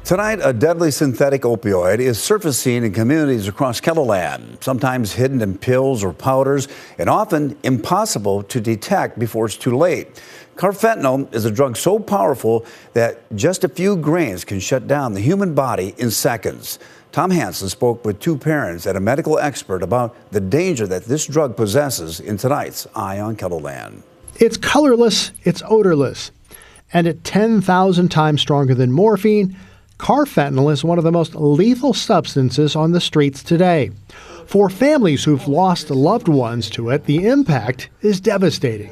Tonight, a deadly synthetic opioid is surfacing in communities across KELOLAND, sometimes hidden in pills or powders, and often impossible to detect before it's too late. Carfentanil is a drug so powerful that just a few grains can shut down the human body in seconds. Tom Hansen spoke with two parents and a medical expert about the danger that this drug possesses in tonight's Eye on KELOLAND. It's colorless, it's odorless, and at 10,000 times stronger than morphine, carfentanil is one of the most lethal substances on the streets today. For families who've lost loved ones to it, the impact is devastating.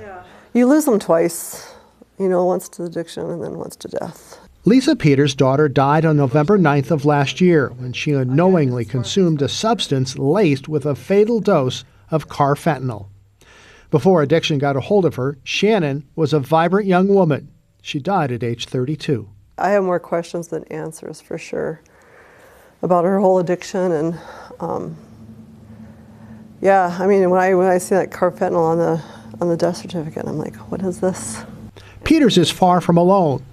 You lose them twice, once to addiction and then once to death. Lisa Peters' daughter died on November 9th of last year when she unknowingly consumed a substance laced with a fatal dose of carfentanil. Before addiction got a hold of her, Shannon was a vibrant young woman. She died at age 32. I have more questions than answers for sure about her whole addiction. And when I see that carfentanil on the death certificate, I'm like, what is this? Peters is far from alone.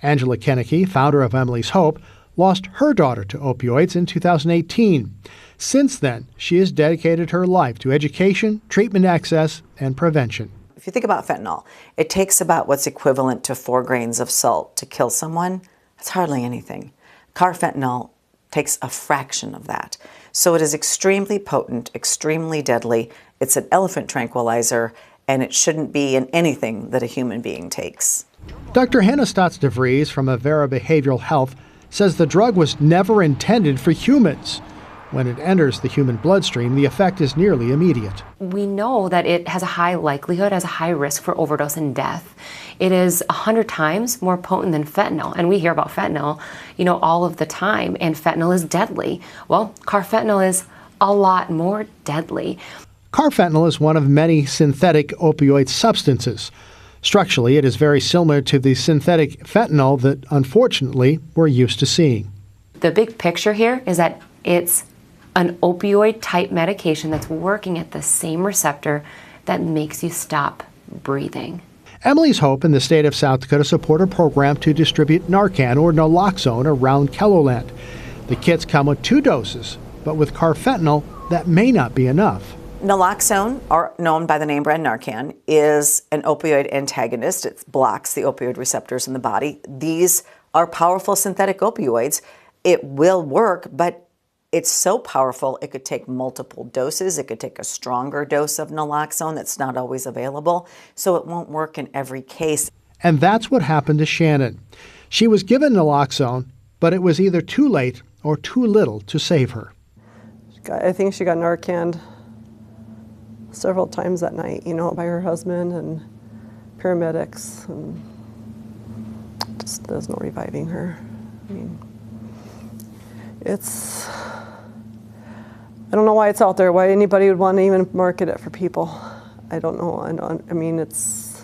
Angela Kennecke, founder of Emily's Hope, lost her daughter to opioids in 2018. Since then, she has dedicated her life to education, treatment access, and prevention. If you think about fentanyl, it takes about what's equivalent to 4 grains of salt to kill someone. That's hardly anything. Carfentanil takes a fraction of that. So it is extremely potent, extremely deadly. It's an elephant tranquilizer, and it shouldn't be in anything that a human being takes. Dr. Hannah Stotz-de Vries from Avera Behavioral Health says the drug was never intended for humans. When it enters the human bloodstream, the effect is nearly immediate. We know that it has a high likelihood, has a high risk for overdose and death. It is 100 times more potent than fentanyl, and we hear about fentanyl, all of the time, and fentanyl is deadly. Well, carfentanil is a lot more deadly. Carfentanil is one of many synthetic opioid substances. Structurally, it is very similar to the synthetic fentanyl that, unfortunately, we're used to seeing. The big picture here is that it's an opioid-type medication that's working at the same receptor that makes you stop breathing. Emily's Hope in the state of South Dakota support a program to distribute Narcan or naloxone around KELOLAND. The kits come with 2 doses, but with carfentanil, that may not be enough. Naloxone, or known by the name brand Narcan, is an opioid antagonist. It blocks the opioid receptors in the body. These are powerful synthetic opioids. It will work, but it's so powerful, it could take multiple doses. It could take a stronger dose of naloxone that's not always available, so it won't work in every case. And that's what happened to Shannon. She was given naloxone, but it was either too late or too little to save her. I think she got Narcaned several times that night, by her husband and paramedics, and just there's no reviving her. I don't know why it's out there, why anybody would want to even market it for people. I don't know. It's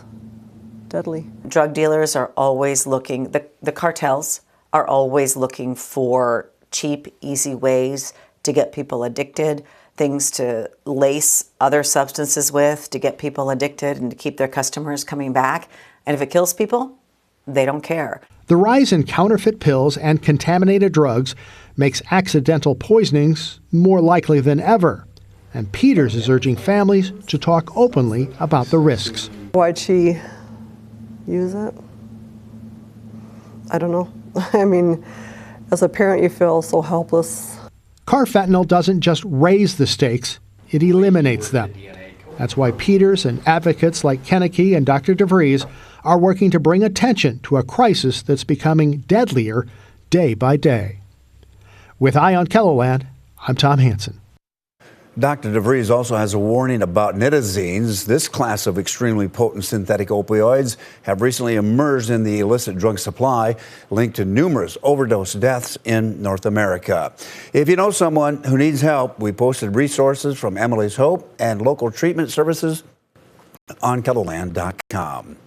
deadly. Drug dealers are always looking, the cartels are always looking for cheap, easy ways to get people addicted, things to lace other substances with to get people addicted and to keep their customers coming back. And if it kills people, they don't care. The rise in counterfeit pills and contaminated drugs makes accidental poisonings more likely than ever. And Peters is urging families to talk openly about the risks. Why'd she use it? I don't know. As a parent, you feel so helpless. Carfentanil doesn't just raise the stakes, it eliminates them. That's why Peters and advocates like Kennecke and Dr. de Vries are working to bring attention to a crisis that's becoming deadlier day by day. With Eye on KELOLAND, I'm Tom Hansen. Dr. de Vries also has a warning about nitazines. This class of extremely potent synthetic opioids have recently emerged in the illicit drug supply, linked to numerous overdose deaths in North America. If you know someone who needs help, we posted resources from Emily's Hope and local treatment services on KELOLAND.com.